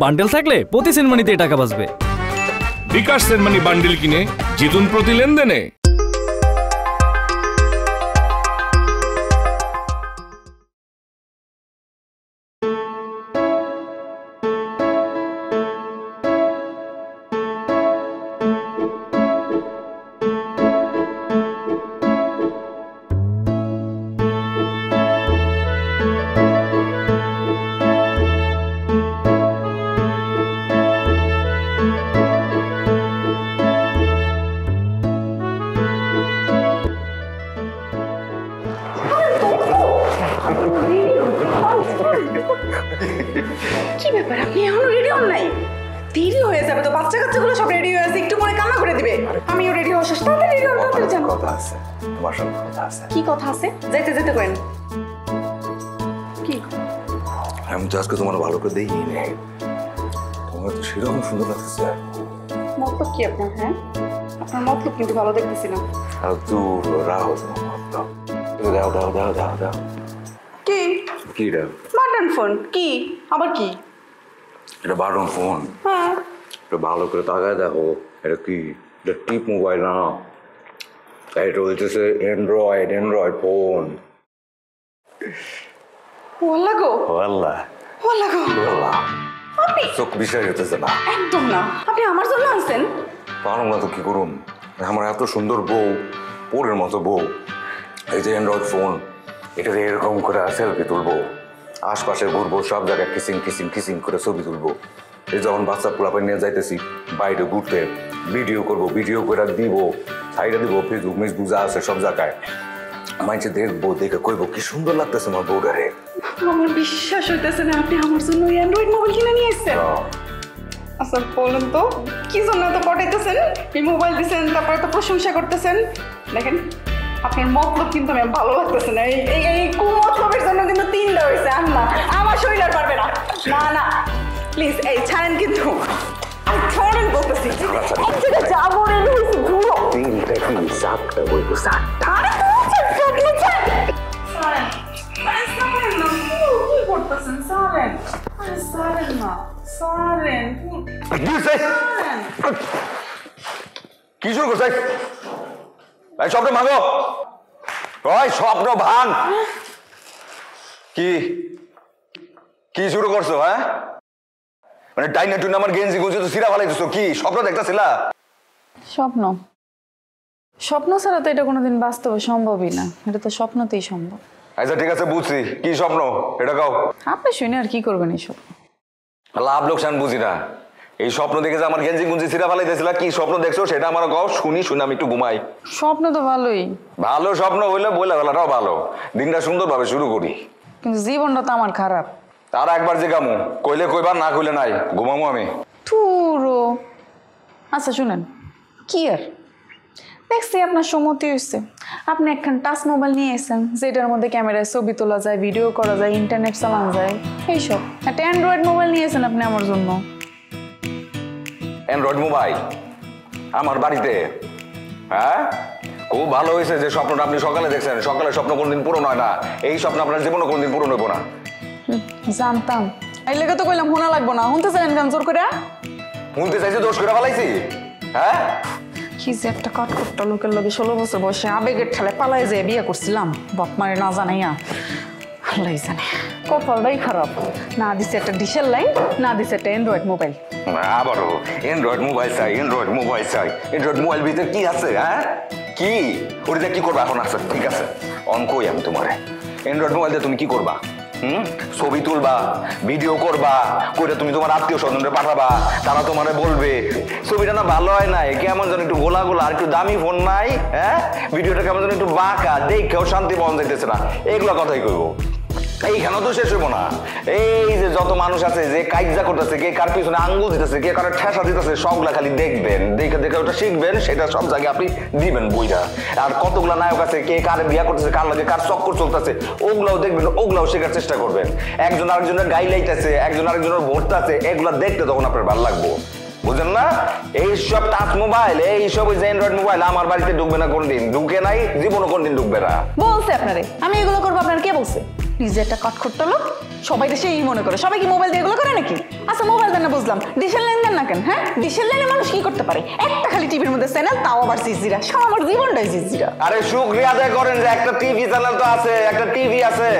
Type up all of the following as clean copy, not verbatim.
Bundle থাকলে প্রতি সেনমানিতে টাকা বাঁচবে। বিকাশ সেনমানি বান্ডেল কিনে জিতুন প্রতি লেনদেনে। কি ব্যাপার, আপনি এখনো রেডি হন নাই? দেরি হয়ে যাবে তো, বাচ্চা কাচ্চাগুলো সব রেডি হয়ে আছে, একটু পরে কান্না করে দিবে। আমিও রেডি হওয়া শেষ, তাড়াতাড়ি রেডি হন, তাড়াতাড়ি যান। কথা আছে তোমার সঙ্গে, কথা আছে। কি কথা আছে? যেতে যেতে করেন। কি? আমি তো আজকে তোমার ভালো করে দেখিনি, তোমার তো সেরকম সুন্দর লাগতেছে। মতলব কি আপনার? হ্যাঁ, আপনার মতলব কিন্তু ভালো দেখতেছি না। আর দূর রাহো তোমার মতলব। দাও দাও দাও দাও দাও। কি? কি দাও? Button phone. কি আবার কি? এটা বাটন ফোন। হ্যাঁ, এটা ভালো করে তাকায় দেখো, এটা কি? এটা টিপ মোবাইল না, এটা হইতেছে অ্যান্ড্রয়েড ফোন। ওয়াল্লা গো, ওয়াল্লা ওয়াল্লা গো। ওয়াল্লা, আপনি চোখ বিশ্বাস হইতেছে না। একদম না, আপনি আমার জন্য আনছেন? পারো না তো কি করুন, আমার এত সুন্দর বউ, পোরের মতো বউ, এই যে অ্যান্ড্রয়েড ফোন, এটা এরকম করে সেলফি তুলবো, আশপাশে ঘুরবো, সব জায়গায় কিসিং কিসিং কিসিং করে ছবি তুলবো। এই যখন বাচ্চা পোলাপাই নিয়ে যাইতেছি বাইরে ঘুরতে, ভিডিও করবো, ভিডিও করে দিব, সাইডে দিব, ফেসবুক মেসবুক যা আছে সব জায়গায় মাইছে দেখবো, দেখে কইবো কি সুন্দর লাগতেছে আমার বউটারে। আমার বিশ্বাস হইতেছে না আপনি আমার জন্য অ্যান্ড্রয়েড মোবাইল কিনে নিয়ে এসেছেন। আচ্ছা বলেন তো, কি জন্য এত পটাইতেছেন? এই মোবাইল দিচ্ছেন, তারপরে তো প্রশংসা করতেছেন। দেখেন আপনার মতলব কিন্তু আমি ভালো লাগতেছে না। এই কুমতলবের জন্য কিন্তু 3টা হয়েছে। আর না, আমার শরীর আর পারবে না। না না প্লিজ, এই ছাড়েন কিন্তু, আমি ছাড়েন বলতেছি। যাবো রে, ঘুরো। 3টা কি 7টা বলবো, 7টা। আরে ছাড়েন না, কি করতেছেন? ছাড়েন, আরে ছাড়েন না, ছাড়েন। কি শুরু করছে? স্বপ্ন ভাঙো, স্বপ্ন ভাঙ। কি কি শুরু করছো? হ্যাঁ, মানে ডাইনে টুইনে আমার গেঞ্জি গুঞ্জি তো সিরা ফালাইতেছো, কি স্বপ্ন দেখতেছিলা? স্বপ্ন? স্বপ্ন ছাড়া তো এটা কোনোদিন বাস্তবে সম্ভবই না, এটা তো স্বপ্নতেই সম্ভব। আচ্ছা ঠিক আছে, বুঝছি, কি স্বপ্ন এটা কাও। আপনি শুনে আর কি করবেন এই স্বপ্ন? লাভ লোকসান বুঝি না, এই স্বপ্ন দেখে যে আমার গেঞ্জি গুঞ্জি সিরা ফালাইতেছিলা, কি স্বপ্ন দেখছো সেটা আমার কাও, শুনি শুনে আমি একটু ঘুমাই। স্বপ্ন তো ভালোই, ভালো স্বপ্ন হইলে বইলা বেলাটাও ভালো, দিনটা সুন্দরভাবে শুরু করি। কিন্তু জীবনটা তো আমার খারাপ। তারা একবার যে কামু, কইলে কইবার, না কইলে নাই, ঘুমামো আমি। থুরো। আচ্ছা শুনেন, কি আর দেখছি আপনার সম্মতি হয়েছে, আপনি একখান টাচ মোবাইল নিয়ে এসেছেন যেটার মধ্যে ক্যামেরায় ছবি তোলা যায়, ভিডিও করা যায়, ইন্টারনেট চালানো যায়, এইসব। একটা অ্যান্ড্রয়েড মোবাইল নিয়েছেন আপনি আমার জন্য। অ্যান্ড্রয়েড মোবাইল আমার বাড়িতে? হ্যাঁ, খুব ভালো হয়েছে যে স্বপ্নটা আপনি সকালে দেখছেন। সকালে স্বপ্ন কোনদিন পূরণ হয় না, এই স্বপ্ন আপনার জীবনে কোনদিন পূরণ হইব না। জানতাম, এই লেগে তো কইলাম শোনা লাগবো না। শুনতে চাইলেন কেন জোর করে? শুনতে চাইছি, দোষ করে ফেলাইছি? হ্যাঁ, কি যে একটা কাঠখোট্টা লোকের লগে 16 বছর বয়সে আবেগের ঠেলে পালাই যায় বিয়ে করছিলাম, বাপ মারে না জানাইয়া। আল্লাহ জানে, কপালটাই খারাপ। না দিছে একটা ডিশের লাইন, না দিছে একটা অ্যান্ড্রয়েড মোবাইল। আবারও অ্যান্ড্রয়েড মোবাইল চাই, অ্যান্ড্রয়েড মোবাইল চাই। অ্যান্ড্রয়েড মোবাইল ভিতরে কি আছে? হ্যাঁ, কি ওটা কি করবা এখন? আছে ঠিক আছে, অন কই আমি তোমারে। অ্যান্ড্রয়েড মোবাইল দিয়ে তুমি কি করবা? ছবি তুলবা, ভিডিও করবা, করে তুমি তোমার আত্মীয় স্বজনদের পাঠাবা, তারা তোমারে বলবে ছবিটা না ভালো হয় নাই, কেমন যেন একটু গোলা গোলা, আর একটু দামি ফোন নাই, হ্যাঁ ভিডিওটা কেমন যেন একটু বাঁকা, দেখেও শান্তি পাওয়া যাইতেছে না, এগুলো কথাই কইবো। এইখানেও তো শেষ হইব না। এই যে যত মানুষ আছে যে কাইজা করতেছে, কে কার পিছনে আঙ্গুল দিতেছে, কে কারো ঠেসা দিতেছে, সবগুলা খালি দেখবেন, দেখে দেখে ওটা শিখবেন, সেটা সব জায়গায় আপনি দিবেন বইটা। আর কতগুলা নায়ক আছে, কে কার বিয়া করতেছে, কার লাগে কার চক্কর চলতেছে, ওগুলাও দেখবেন, ওগুলাও শেখার চেষ্টা করবেন। একজন আরেকজনের গাই লাইতেছে, একজন আরেকজনের ভরতেছে, এগুলা দেখতে তখন আপনার ভালো লাগবো, বুঝলেন না? এইসব টাচ মোবাইল, এইসব ওই যে অ্যান্ড্রয়েড মোবাইল আমার বাড়িতে ঢুকবে না কোনদিন, ঢুকে নাই, জীবনও কোনদিন ঢুকবে না। বলছে আপনারে আমি এগুলো করবো, আপনার কে বলছে? নিজে একটা কটখট্টা লোক, সবাই তো সেই মনে করে। সবাই কি মোবাইল দিয়ে এগুলো করে নাকি? আচ্ছা মোবাইল দেন না বুঝলাম, ডিশের লাইন দেন না কেন? হ্যাঁ, ডিশের লাইনে মানুষ কি করতে পারে? একটা খালি টিভির মধ্যে চ্যানেল, তাও আবার জিজিরা। সারা আমার জীবনটাই জিজিরা। আরে শুকরিয়া আদায় করেন যে একটা টিভি চ্যানেল তো আছে, একটা টিভি আছে,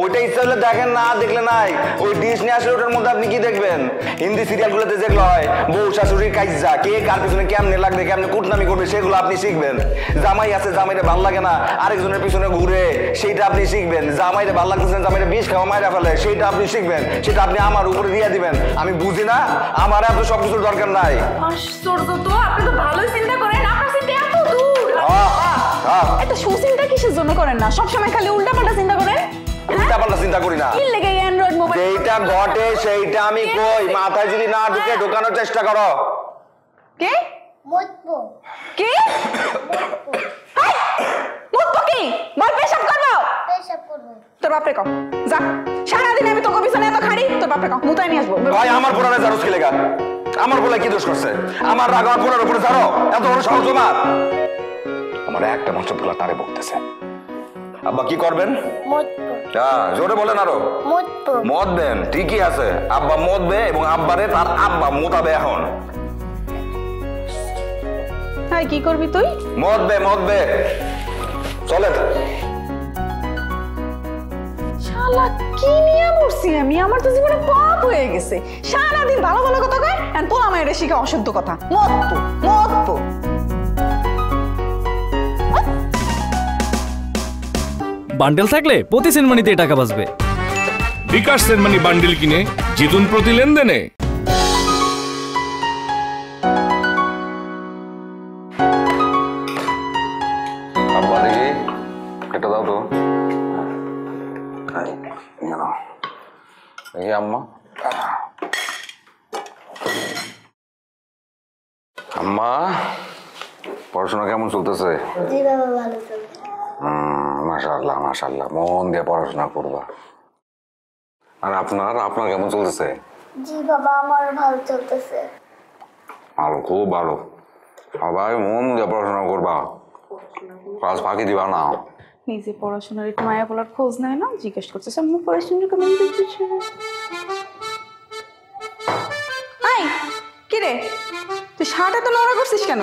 ওইটা ইচ্ছা হলে দেখেন, না দেখলে নাই। ওই ডিশ নিয়ে আসলে ওটার মধ্যে আপনি কি দেখবেন? হিন্দি সিরিয়ালগুলোতে যেগুলো হয়, বউ শাশুড়ির কাইজা, কে কার পিছনে কেমনে লাগবে, কেমনে কুটনামি করবে, সেগুলো আপনি শিখবেন। জামাই আছে, জামাইরে ভালো লাগে না, আরেকজনের পিছনে ঘুরে, সেইটা আপনি শিখবেন। জামাইরে ভালো লাগতেছে, জামাইরে বিষ খাওয়া মাইরা ফেলে, সেইটা আপনি শিখবেন। সেটা আপনি আমার উপরে দিয়ে দিবেন। আমি বুঝি না, আমার এত সবকিছুর দরকার নাই। আশ্চর্য তো, আপনি তো ভালোই চিন্তা করেন, আপনার চিন্তা এত দূর। এত সুচিন্তা কিসের জন্য করেন না? সবসময় খালি উল্টাপাল্টা চিন্তা করেন। উল্টাপাল্টা চিন্তা করি না। কি লেগে অ্যান্ড্রয়েড মোবাইল? যেইটা ঘটে সেইটা আমি কই, মাথায় যদি না ঢুকে ঢোকানোর চেষ্টা করো। কে মুতবো কে মুতবো কি? বল পেশাব করবো? পেশাব করবো। তোর বাপরে কও, যা। সারাদিন আমি তোকে পিছনে এত খাড়ি, তোর বাপরে কও মুতাই নিয়ে আসবো। ভাই আমার পোলারে জারুস কি লেগা? আমার পোলা কি দোষ করছে? আমার রাগ আমার পোলার উপরে জারো? এত বড় সাহস তোমার? আমার একটা মাত্র পোলা তারে বকতেছে। আব্বা কি করবেন? মুতবো হ্যাঁ, জোরে বলেন আরো। মুতবো মদ দেন, ঠিকই আছে। আব্বা মদ বে এবং আব্বারে তার আব্বা মোতাবে এখন। হ্যাঁ, কি করবি তুই? মদ বে চলে। শালা কি নিয়ে মরছি আমি? আমার তো জীবনে পাপ হয়ে গেছে। সারাদিন ভালো ভালো কথা কয়, আর পোলা মায়ের শিখা অশুদ্ধ কথা। মতপো বান্ডেল থাকলে প্রতি সেনমানিতে টাকা বাঁচবে। বিকাশ সেনমানি বান্ডিল কিনে জিতুন প্রতি লেনদেনে। আব্বা দেখি এটা দাও তো। দেখি আম্মা। আম্মা, পড়াশোনা কেমন চলতেছে? জি বাবা, ভালো চলছে। মাশাআল্লাহ মাশাআল্লাহ, মন দিয়ে পড়াশোনা করবা। আর আপনার কেমন চলতেছে? জি বাবা, আমার ভালো চলতেছে। ভালো, খুব ভালো। সবাই মন দিয়ে পড়াশোনা করবা, ক্লাস ফাঁকি দিবা না। নিজে পড়াশোনার একটু মায়া বলার খোঁজ নেয় না, জিজ্ঞেস করতেছে আমি পড়াশোনা কেমন চলতেছে। আই কি রে, তুই শার্ট এত নোংরা করছিস কেন?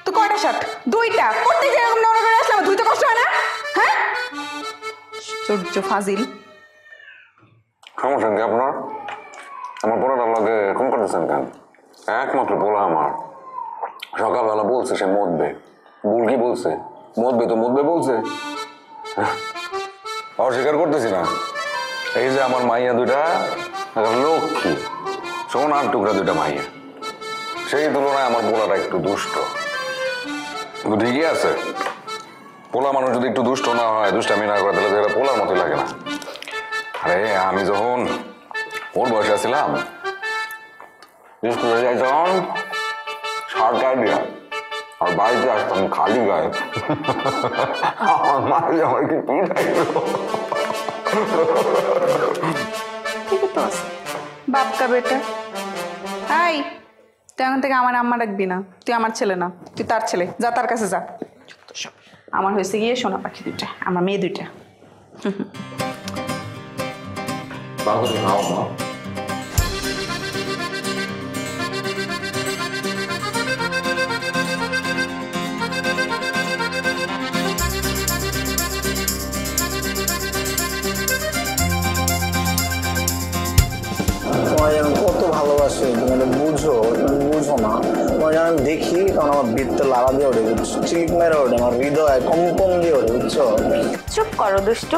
তুই কয়টা শার্ট? দুইটা। প্রত্যেক এরকম নোংরা করে আসলাম, ধুইতে কষ্ট হয় না? হ্যাঁ, আশ্চর্য ফাজিল। সমস্যা কি আপনার? আমার পড়াটা লাগে এরকম করতেছেন কেন? একমাত্র পোলা আমার। সকালবেলা বলছে সে মদবে। ভুল কি বলছে? মদবে তো মদবে বলছে। অস্বীকার করতেছি না। এই যে আমার মাইয়া দুইটা লক্ষ্মী, সোনার টুকরা দুইটা মাইয়া। সেই তুলনায় আমার পোলাটা একটু দুষ্ট। কিন্তু ঠিকই আছে, পোলা মানুষ যদি একটু দুষ্ট না হয়, দুষ্টামি না করে, তাহলে সেটা পোলার মতোই লাগে না। আরে আমি যখন ওর বয়সে ছিলাম, স্কুলে যাই যখন শার্ট গায়ে দিয়া, আর বাড়িতে আসতাম খালি গায়ে। আমার মা আমার কি ঠিকই তো আছে, বাপকা বেটা। হাই, তুই এখন থেকে আমার আম্মা ডাকবি না। তুই আমার ছেলে না, তুই তার ছেলে। যা তার কাছে যা। আমার হয়েছে গিয়ে সোনা পাখি দুইটা, আমার মেয়ে দুইটা। তোমার যেন কত ভালোবাসে, তুমি এটা বুঝো, তুমি বুঝো না। তোমার যেন আমি দেখি, তখন আমার বৃত্তে লাড়া দিয়ে ওঠে, বুঝছো? চিলিক মেরে ওঠে, আমার হৃদয় কম্পন দিয়ে ওঠে, বুঝছো? চুপ করো দুষ্টু,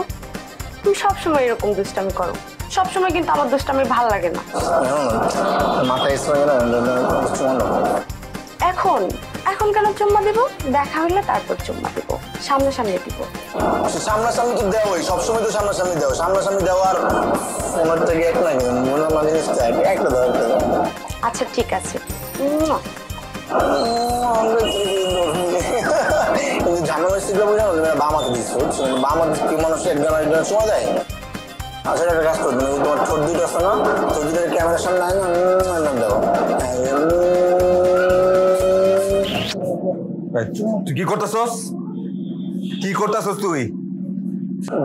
তুমি সবসময় এরকম দুষ্টামি করো। সবসময় কিন্তু আমার দুষ্টামি ভাল লাগে না। মাথায় ইসলামে না এখন এখন কেন চুম্মা দিব? দেখা হইলে তারপর চুম্মা দিব, সামনাসামনি দিব। সামনাসামনি তো দেওয়াই, সবসময় তো সামনাসামনি দেওয়া। সামনাসামনি দেওয়ার ফোনের থেকে এক না, মনে মাঝে একটা দেওয়া। আচ্ছা ঠিক আছে। ঝামেলা শিখলে বুঝলাম বামাকে দিচ্ছ, বুঝছো? বামাকে কি মানুষ একজন একজন সময় দেয়। আচ্ছা একটা কাজ করো, তুমি তোমার ঠোঁট দুটো আছে না, ঠোঁট দুটো ক্যামেরার সামনে আয় না, দেবো। তুই কি করতেছস? কি করতেছস তুই?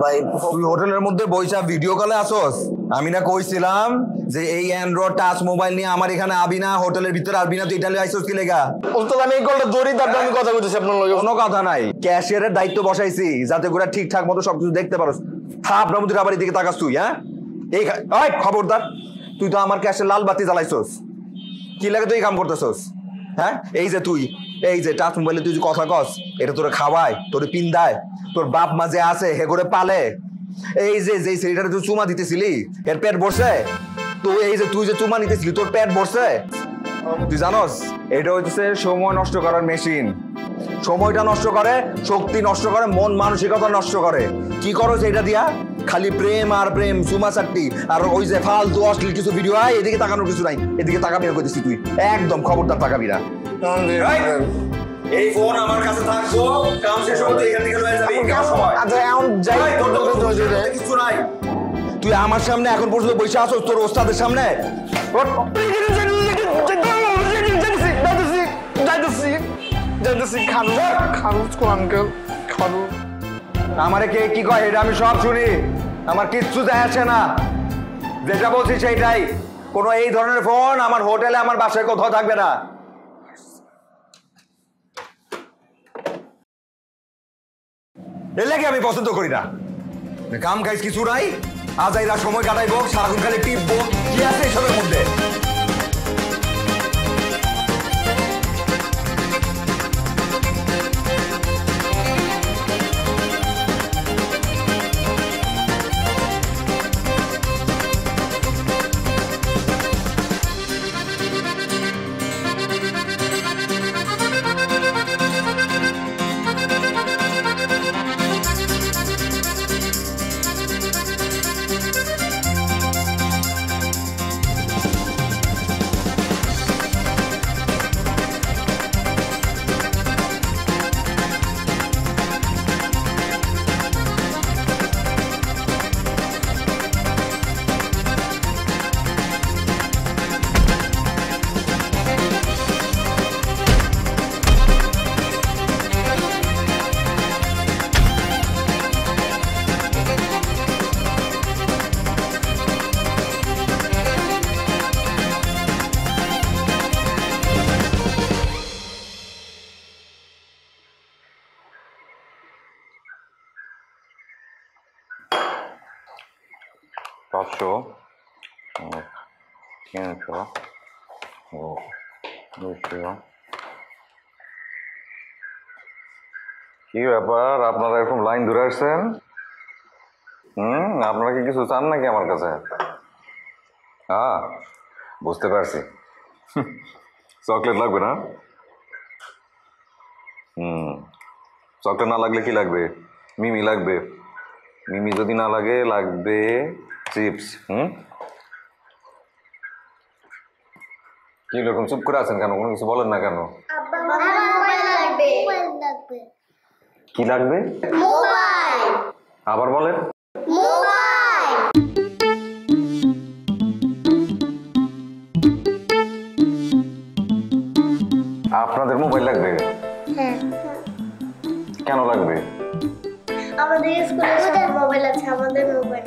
ভাই তুই হোটেলের মধ্যে বইসা ভিডিও কলে আসোস? আমি না কইছিলাম যে এই অ্যান্ড্রয়েড টাচ মোবাইল নিয়ে আমার এখানে আবি না, হোটেলের ভিতরে আসবি না, তুই ইটালি আইসোস কি লেগা? ওস্তাদ আমি এই কলটা ধরি, তারপর আমি কথা বলতেছি আপনার লগে। কোনো কথা নাই, ক্যাশিয়ারের দায়িত্ব বসাইছি যাতে করে ঠিকঠাক মতো সবকিছু দেখতে পারোস। থাপ নমুদির আবার এদিকে তাকাস তুই, হ্যাঁ? এই খবরদার, তুই তো আমার ক্যাশে লাল বাতি জ্বালাইছস। কি লাগে তুই কাম করতেছস? হ্যাঁ, এই যে তুই এই যে টাচ মোবাইলে তুই যে কথা কস, এটা তোরে খাওয়ায়, তোরে পিন্দায়, তোর বাপ মা যে আছে হে করে পালে। এই যে যেই ছেলেটারে তুই চুমা দিতেছিলি এর পেট ভরছে? তো এই যে তুই যে চুমা নিতেছিলি তোর পেট ভরছে? তুই জানোস এটা হচ্ছে সময় নষ্ট করার মেশিন। সময়টা নষ্ট করে, শক্তি নষ্ট করে, মন মানসিকতা নষ্ট করে। কি করো এটা দিয়া? খালি প্রেম আর প্রেম, চুমা চাট্টি আর ওই যে ফালতু অশ্লীল কিছু ভিডিও। আয় এদিকে তাকানোর কিছু নাই, এদিকে তাকাবি না কইতেছি তুই, একদম খবরদার তাকাবি না। এই ফোন আমার কাছে থাকবো, কাম শেষ হতে এখান থেকে লয়ে যাবি। আচ্ছা এখন যাই, কিছু নাই। তুই আমার সামনে এখন পর্যন্ত বসে আছো তোর ওস্তাদের সামনে? আমারে কে কি কয় এটা আমি সব শুনি, আমার কিচ্ছু যায় আসে না। যেটা বলছি সেইটাই। কোনো এই ধরনের ফোন আমার হোটেলে আমার বাসায় কোথাও থাকবে না। এর লাগে আমি পছন্দ করি না। কাম কাজ কিছু নাই, আজ এরা সময় কাটাইবো, সারাক্ষণ খালি টিপবো। কি আছে এসবের মধ্যে? পাঁচশো, 300, 200। কি ব্যাপার, আপনারা এরকম লাইন ধরে আসছেন? আপনারা কি কিছু চান নাকি আমার কাছে? হ্যাঁ, বুঝতে পারছি। চকলেট লাগবে না? চকলেট না লাগলে কি লাগবে? মিমি লাগবে। মিমি যদি না লাগে, লাগবে চিপস। কি রকম চুপ করে আছেন কেন? কোনো কিছু বলেন না কেন? কি লাগবে? আবার বলেন। আপনাদের মোবাইল লাগবে? কেন লাগবে? আমাদের স্কুলে সবার মোবাইল আছে, আমাদের মোবাইল।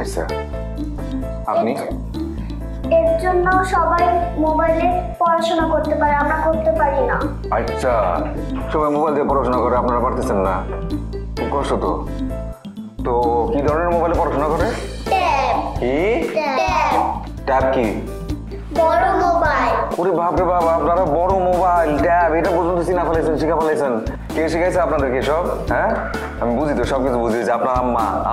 আচ্ছা, আপনি? এর জন্য সবাই মোবাইলে পড়াশোনা করতে পারে, আমরা করতে পারি না। আচ্ছা, সবাই মোবাইল দিয়ে পড়াশোনা করে, আপনারা পারতেছেন না? খুব কষ্ট তো। তো কি ধরনের মোবাইলে পড়াশোনা করে? ট্যাব। কি ট্যাব? ট্যাব কি? বড় মোবাইল। ওরে বাপরে বাপ, আপনারা বড় মোবাইল ট্যাব এটা পর্যন্ত চিনা ফেলেছেন, শিখা ফেলেছেন। কে শিখাইছে আপনাদেরকে সব? হ্যাঁ, আমি বুঝি তো, সবকিছু বুঝি যে আপনার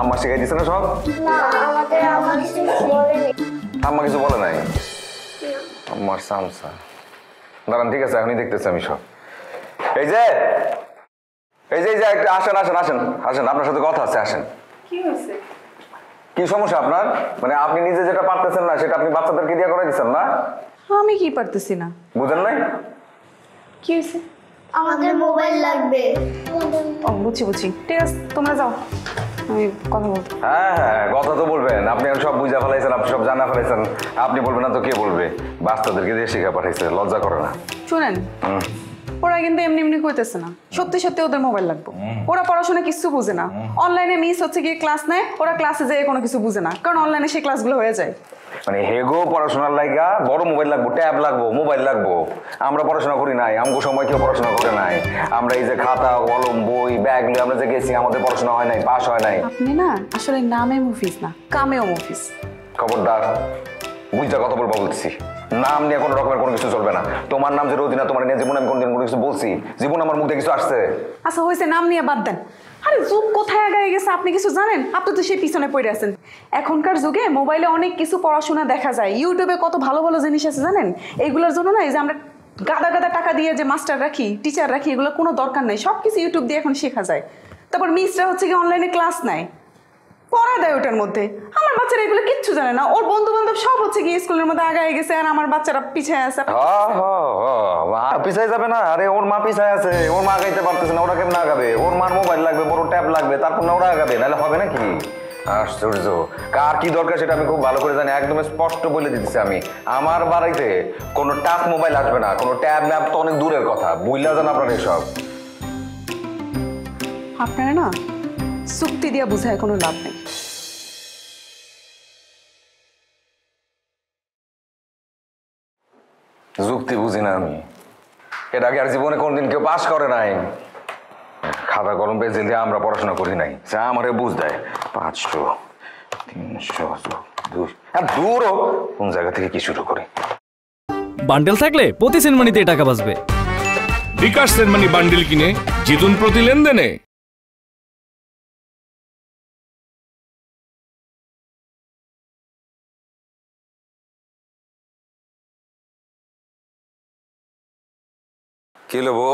আম্মা শিখাই দিচ্ছে না সব? না, আমাদের আম্মা কিছু বলেনি। আম্মা কিছু বলে নাই? আমার সামসা দাঁড়ান, ঠিক আছে, এখনই দেখতেছি আমি সব। এই যে আসেন আসেন আসেন আসেন, আপনার সাথে কথা আছে, আসেন। কি হয়েছে? কি সমস্যা আপনার? মানে আপনি নিজে যেটা পারতেছেন না সেটা আপনি বাচ্চাদেরকে দিয়ে করে দিচ্ছেন না? আমি কি পারতেছি না? বুঝেন নাই? কি হয়েছে? আমাদের মোবাইল লাগবে। ও বুঝছি, ঠিক আছে, তোমরা যাও, আমি কথা বলবো। হ্যাঁ, কথা তো বলবেন। আপনি সব বুঝা ফেলাইছেন, আপনি সব জানা ফেলাইছেন, আপনি বলবেন না তো কে বলবে? বাচ্চাদেরকে দিয়ে শিখা পাঠাইছে, লজ্জা করে না? শুনেন, ওরা কিন্তু এমনি এমনি কইতেছে না, সত্যি সত্যি ওদের মোবাইল লাগবে। ওরা পড়াশোনা কিছু বুঝে না, অনলাইনে মিস হচ্ছে গিয়ে ক্লাস নেয়, ওরা ক্লাসে যেয়ে কোনো কিছু বুঝে না, কারণ অনলাইনে সেই ক্লাসগুলো হয়ে যায়। মানে হেগো পড়াশোনার লাইগা বড় মোবাইল লাগবো, ট্যাব লাগবো, মোবাইল লাগবো। আমরা পড়াশোনা করি নাই, আমগো সময় কেউ পড়াশোনা করে নাই। আমরা এই যে খাতা কলম বই ব্যাগ নিয়ে আমরা যে গেছি, আমাদের পড়াশোনা হয় নাই, পাস হয় নাই। আপনি না আসলে নামে মুফিস না, কামেও মুফিস। খবরদার, বুঝতে কথা বলবো বলছি। নাম নিয়ে কোনো রকমের কোনো কিছু চলবে না। তোমার নাম যে রোজিনা, তোমার নিয়ে জীবনে আমি কোনোদিন কোনো কিছু বলছি? জীবন আমার মুখ দিয়ে কিছু আসছে? আচ্ছা হয়েছে, নাম নিয়ে বাদ দেন। আরে যুগ কোথায় আগায় গেছে আপনি কিছু জানেন? আপনি তো সেই পিছনে পড়ে আছেন। এখনকার যুগে মোবাইলে অনেক কিছু পড়াশোনা দেখা যায়, ইউটিউবে কত ভালো ভালো জিনিস আছে জানেন? এইগুলোর জন্য না এই যে আমরা গাদা গাদা টাকা দিয়ে যে মাস্টার রাখি, টিচার রাখি, এগুলো কোনো দরকার নেই। সব কিছু ইউটিউব দিয়ে এখন শেখা যায়। তারপর মিসরা হচ্ছে কি অনলাইনে ক্লাস নেয়, পড়া দেয় ওটার মধ্যে। আমার বাচ্চারা এগুলো কিচ্ছু জানে না, ওর বন্ধু বান্ধব সব হচ্ছে কি স্কুলের মধ্যে আগায় গেছে, আর আমার বাচ্চারা পিছিয়ে আছে। পিছাই যাবে না? আরে ওর মা পিছায় আছে, ওর মা আগাইতে পারতেছে না, ওরা কেমন আগাবে? ওর মার মোবাইল লাগবে, বড় ট্যাব লাগবে, তারপর না ওরা আগাবে, নাহলে হবে নাকি? আশ্চর্য, কার কি দরকার সেটা আমি খুব ভালো করে জানি, একদম স্পষ্ট বলে দিতেছি আমি। আমার বাড়িতে কোনো টাচ মোবাইল আসবে না, কোনো ট্যাব ম্যাব তো অনেক দূরের কথা, বুঝলা জান আপনারা এসব। আপনারা না চুক্তি দিয়ে বুঝায় কোনো লাভ নেই। যুক্তি বুঝি না আমি, এটা আগে আর জীবনে কোনদিন কেউ পাস করে নাই। খাতা কলম পেন্সিল দিয়ে আমরা পড়াশোনা করি নাই, যা আমারে বুঝ দেয় 500 300 দূরও কোন জায়গা থেকে কি শুরু করি। বান্ডেল থাকলে প্রতি সেনমানিতে টাকা বাঁচবে। বিকাশ সেনমানি বান্ডিল কিনে জিতুন প্রতি লেনদেনে। কি লবো?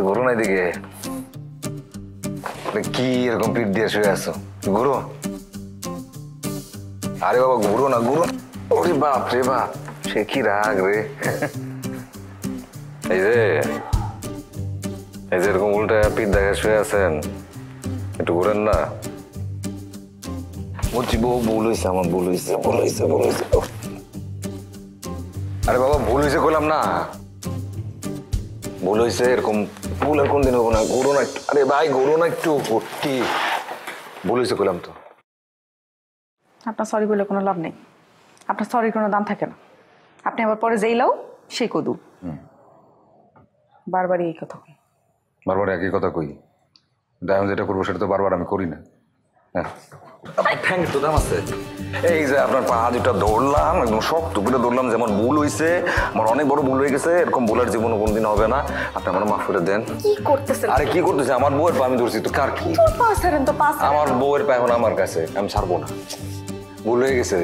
ঘুরো না এদিকে, কি এরকম পিঠ দিয়ে শুয়ে আছো? ঘুরো। আরে বাবা ঘুরো না, ঘুরো। ওরে বাপ রে বাপ, সে কি রাগ রে। এই যে এরকম উল্টা পিঠ দেখে শুয়ে আছেন, একটু ঘুরেন না। বলছি বউ, ভুল হয়েছে আমার, ভুল হয়েছে, ভুল হয়েছে, ভুল হয়েছে। আরে বাবা ভুল হয়েছে কইলাম না, ভুল হয়েছে, এরকম ভুল আর কোনদিন হবো না। ঘুরো না একটু। আরে ভাই ঘুরো না একটু। কি ভুল হয়েছে কইলাম তো। আপনার সরি বলে কোনো লাভ নেই, আপনার সরির কোনো দাম থাকে না। আপনি আবার পরে যেই লাও সেই কদু। বারবারই এই কথা কই। বারবার একই কথা কই? আমি যেটা করবো সেটা তো বারবার আমি করি না। হ্যাঁ থ্যাংক তো দাম আছে। এই যে আপনার পা দুটা ধরলাম, একদম শক্ত করে ধরলাম, যে আমার ভুল হয়েছে, আমার অনেক বড় ভুল হয়ে গেছে, এরকম ভুল আর জীবনে কোনদিন হবে না, আপনি আমার মাফ করে দেন। কি করতেছেন? আরে কি করতেছে? আমার বউয়ের পা আমি ধরছি, তো কার কি? আমার বউয়ের পা এখন আমার কাছে, আমি ছাড়বো না। ভুল হয়ে গেছে,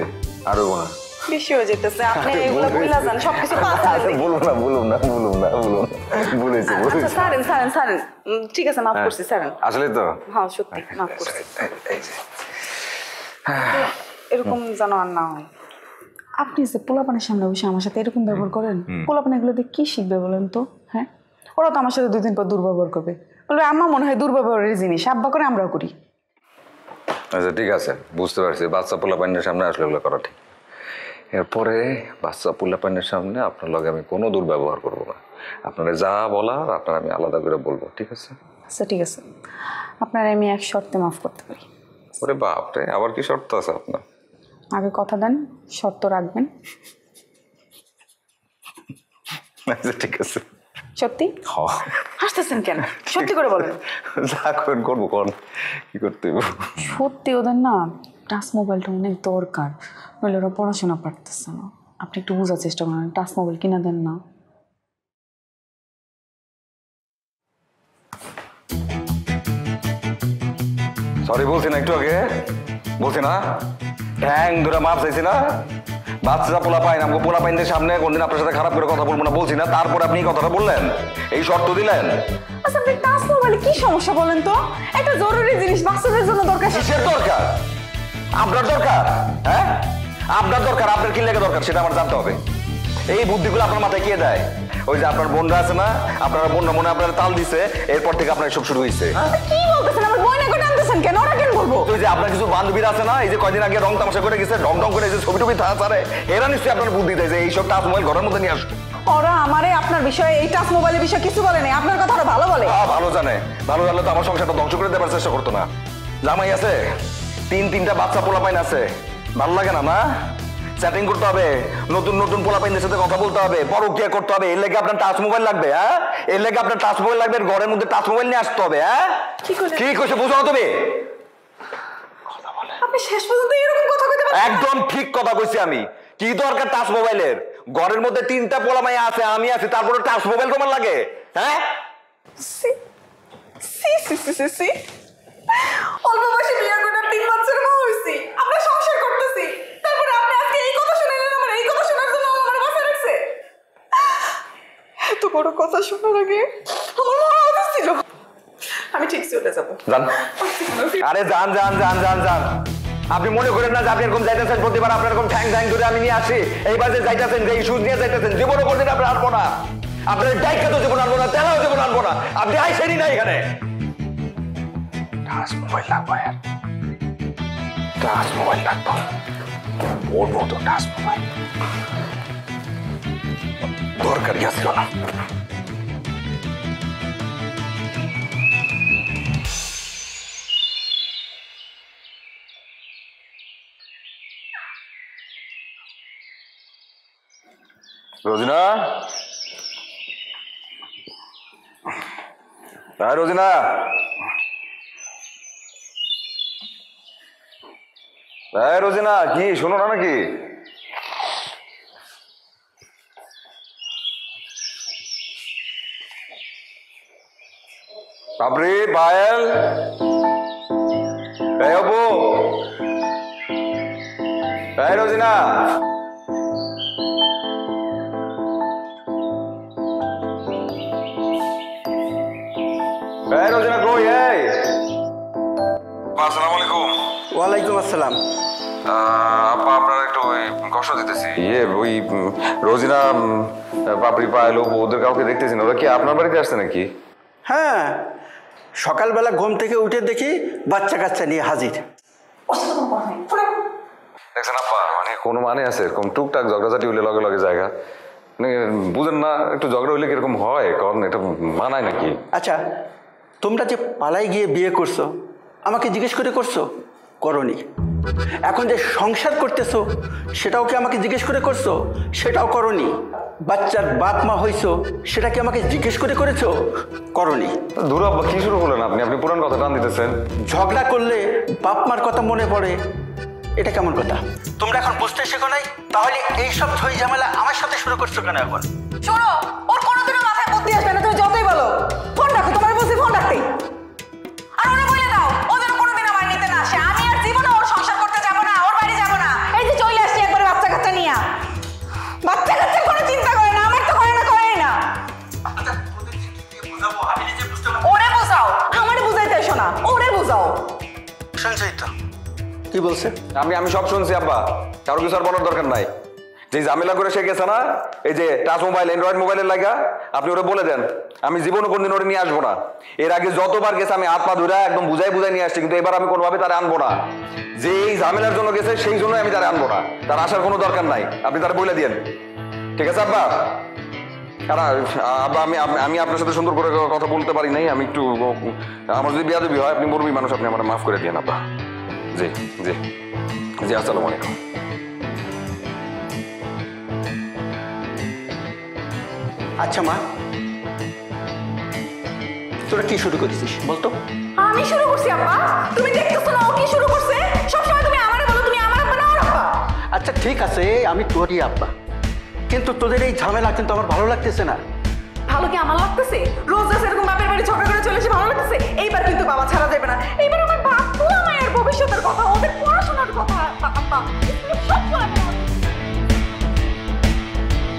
আর হবো না। বেশি হয়ে যেতেছে, আপনি এগুলো ভুলা যান, সবকিছু পাস করেন। বলবো না, বলুন না, বলুন না, বলুন। ভুল হয়েছে, ভুল আচ্ছা হয়েছে। ছাড়েন ছাড়েন ছাড়েন, ঠিক আছে মাফ করছি, ছাড়েন। আসলে তো হ্যাঁ সত্যি মাফ করছি। এই যে এরকম যেন আর না হয়। আপনি যে পোলাপানের সামনে বসে আমার সাথে এরকম ব্যবহার করেন, পোলাপান এগুলোতে কি শিখবে বলেন তো? হ্যাঁ, ওরা তো আমার সাথে 2 দিন পর দুর্ব্যবহার করবে, বলবে আমার মনে হয় দুর্ব্যবহারের জিনিস, আব্বা করে আমরাও করি। আচ্ছা ঠিক আছে, বুঝতে পারছি, বাচ্চা পোলাপানের সামনে আসলে এগুলো করা ঠিক। এরপরে বাচ্চা পোলাপানের সামনে আপনার লগে আমি কোনো দুর্ব্যবহার করবো না। আপনারা যা বলার আপনার আমি আলাদা করে বলবো, ঠিক আছে? আচ্ছা ঠিক আছে, আপনার আমি এক শর্তে মাফ করতে পারি। ওরে বাপ রে, আবার কি শর্ত আছে আপনার? আগে কথা দেন, শর্ত রাখবেন। আচ্ছা ঠিক আছে। সত্যি? হাসতেছেন কেন? সত্যি করে বলেন। যা করেন করবো, কোন কি করতে হবে? সত্যি ওদের না টাচ মোবাইলটা অনেক দরকার, নইলে ওরা পড়াশোনা পারতেছে না। আপনি একটু বোঝার চেষ্টা করেন, টাচ মোবাইল কিনা দেন না। সরি বলছি না একটু আগে, বলছি না ঠ্যাং ধরে মাপ চাইছি না? বাচ্চা পোলা পাইন, আমাকে পোলা পাইনদের সামনে কোনদিন আপনার সাথে খারাপ করে কথা বলবো না বলছি না, তারপর আপনি এই কথাটা বললেন, এই শর্ত দিলেন। আচ্ছা আপনি টাচ মোবাইলে কি সমস্যা বলেন তো? একটা জরুরি জিনিস বাচ্চাদের জন্য দরকার। কিসের দরকার? আপনার দরকার? হ্যাঁ আপনার দরকার, আপনার কি লেগে দরকার সেটা আমার জানতে হবে। এই বুদ্ধিগুলো আপনার মাথায় কে দেয়? ওই যে আপনার বোনরা আছে না, আপনার বোনরা মনে আপনার তাল দিছে, এরপর থেকে আপনার সব শুরু হয়েছে। কি বলতেছেন? আমার বোন আপনি কই টানতেছেন কেন? ওরা কেন বলবো? তুই যে আপনার কিছু বান্ধবীরা আছে না, এই যে কয়দিন আগে রং তামাশা করে গেছে, ঢং ঢং করে যে ছবি টবি ছাড়ে, এরা নিশ্চয়ই আপনার বুদ্ধি দেয় যে এইসব টাচ মোবাইল ঘরের মধ্যে নিয়ে আসবে। ওরা আমারে আপনার বিষয়ে এই টাচ মোবাইলের বিষয়ে কিছু বলে নাই, আপনার কথা ওরা ভালো বলে। ভালো জানে, ভালো জানলে তো আমার সংসারটা ধ্বংস করে দেবার চেষ্টা করতো না। জামাই আছে, তিনটা বাচ্চা পোলাপাইন আছে, ভালো লাগে না? না চ্যাটিং করতে হবে, নতুন নতুন পোলাপাইনদের সাথে কথা বলতে হবে, পরকিয়া করতে হবে, এর লেগে আপনার টাচ মোবাইল লাগবে। হ্যাঁ, এর লেগে আপনার টাচ মোবাইল লাগবে, ঘরের মধ্যে টাচ মোবাইল নিয়ে আসতে হবে। হ্যাঁ, কি কইছে বুঝো তুমি? আপনি শেষ পর্যন্ত এরকম কথা কইতে পারেন? একদম ঠিক কথা কইছি আমি। কি দরকার টাচ মোবাইলের? ঘরের মধ্যে তিনটা পোলামাই আছে, আমি আছি, তারপরে টাচ মোবাইল তোমার লাগে? হ্যাঁ, সি সি সি সি সি সি অল্প বয়সে বিয়ে করে 3 বছর মা হইছি, আমরা সংসার করতেছি, তারপরে আপনি আজকে এই কথা শুনাইলেন, আমার এই কথা শোনার জন্য আমার বাসা রাখছে। এত বড় কথা শোনার আগে আমার মা আওয়াজ ছিল। আমি ঠিক চলে যাব। যান। আরে যান যান যান যান যান। আপনি মনে করেন না যে আপনি এরকম যাইতেছেন প্রতিবার আপনার এরকম ঠ্যাং ঠ্যাং করে আমি নিয়ে আসি, এইবার যে যাইতেছেন যে ইস্যুজ নিয়ে যাইতেছেন, জীবনও কোনদিন আপনি আনবো না, আপনার ডাইকা তো জীবন আনবো না, তেলাও জীবন আনবো না, আপনি আইসেনই না এখানে। টাচ মোবাইল লাগবে, টাচ মোবাইল লাগবে, ওর মতো টাচ মোবাইল দরকারই আসছিল না। রোজিনা, হ্যাঁ রোজিনা, হ্যাঁ রোজিনা, কি শোনো না নাকি? বাবরি, পায়েল, এই অপু, এই রোজিনা, এই রোজিনা কই? এই আসসালামু আলাইকুম। ওয়ালাইকুম আসসালাম। আপা আপনার একটু ওই কষ্ট দিতেছি, ওই রোজিনা, পাপড়ি, পায়েল, অপু, ওদের কাউকে দেখতেছি না, ওরা কি আপনার বাড়িতে আসছে নাকি? হ্যাঁ, সকালবেলা ঘুম থেকে উঠে দেখি বাচ্চা কাচ্চা নিয়ে হাজির। দেখছেন আপা, মানে কোনো মানে আছে এরকম টুকটাক ঝগড়াঝাটি হইলে লগে লগে জায়গা, মানে বুঝেন না, একটু ঝগড়া হইলে কিরকম হয়, কারণ এটা মানায় নাকি? আচ্ছা, তোমরা যে পালাই গিয়ে বিয়ে করছো, আমাকে জিজ্ঞেস করে করছো? করনি। এখন যে সংসার করতেছো, সেটাও কি আমাকে জিজ্ঞেস করে করছো? সেটাও করনি। বাচ্চার বাপ মা হইছো, সেটা কি আমাকে জিজ্ঞেস করে করেছো? করনি। দূর আব্বা, কি শুরু করলেন আপনি? আপনি পুরান কথা টান দিতেছেন। ঝগড়া করলে বাপ মার কথা মনে পড়ে, এটা কেমন কথা? তোমরা এখন বুঝতে শেখো নাই? তাহলে এইসব ঝই ঝামেলা আমার সাথে শুরু করছো কেন এখন? শোনো, ওর কোনোদিনও মাথায় বুদ্ধি আসবে না, তুমি যতই বলো। ফোন রাখো, তোমার বলছি ফোন রাখতে। আর ওরা বলে দাও ও যেন কোনোদিন আমার নিতে না আসে, আমি আর জীবনে ওর সংসার করতে যাবো না, ওর বাড়ি যাবো না। এই যে চলে আসছি একবারে বাচ্চা কাচ্চা নিয়ে। বাচ্চা কাচ্চার কোনো চিন্তা করে না, আমার তো করে না, করেই না। ওরে বোঝাও, আমারে বুঝাইতে এসো না, ওরে বোঝাও। শুনছই তো কি বলছে? আমি সব শুনছি আব্বা, কারো কিছু আর বলার দরকার নাই। যে ঝামেলা করে সে গেছে না, এই যে টাচ মোবাইল, অ্যান্ড্রয়েড মোবাইলের লাগা, আপনি ওরা বলে দেন আমি জীবনে কোনদিন ওরা নিয়ে আসবো না। এর আগে যতবার গেছে আমি হাত পা ধরে একদম বুঝাই নিয়ে আসছি, কিন্তু এবার আমি কোনোভাবে তারা আনবো না। যে এই ঝামেলার জন্য গেছে সেই জন্যই আমি তারা আনবো না, তার আসার কোনো দরকার নাই, আপনি তারা বলে দিয়েন। ঠিক আছে আব্বা? আব্বা, আমি আপনার সাথে সুন্দর করে কথা বলতে পারি নাই, আমি একটু, আমার যদি বেয়াদবি হয়, আপনি মুরব্বী মানুষ, আপনি আমার মাফ করে দিয়েন আব্বা। জি জি জি, আসসালামু আলাইকুম। আচ্ছা মা, তোরা কি শুরু করেছিস বলতো? আমি শুরু করছি আব্বা, তুমি দেখতেছো না ও কি শুরু করছে? সবসময় তুমি আমারে বলো তুমি আমার আব্বা না ওর আব্বা। আচ্ছা ঠিক আছে, আমি তোরই আব্বা, কিন্তু তোদের এই ঝামেলা কিন্তু আমার ভালো লাগতেছে না। ভালো কি আমার লাগতেছে? রোজ রোজ এরকম বাপের বাড়ি ঝগড়া করে চলে এসে ভালো লাগতেছে? এইবার কিন্তু বাবা ছাড়া যাবে না। এইবার আমার বাপ পোলা মায়ের ভবিষ্যতের কথা, ওদের পড়াশোনার কথা আব্বা, সব বলা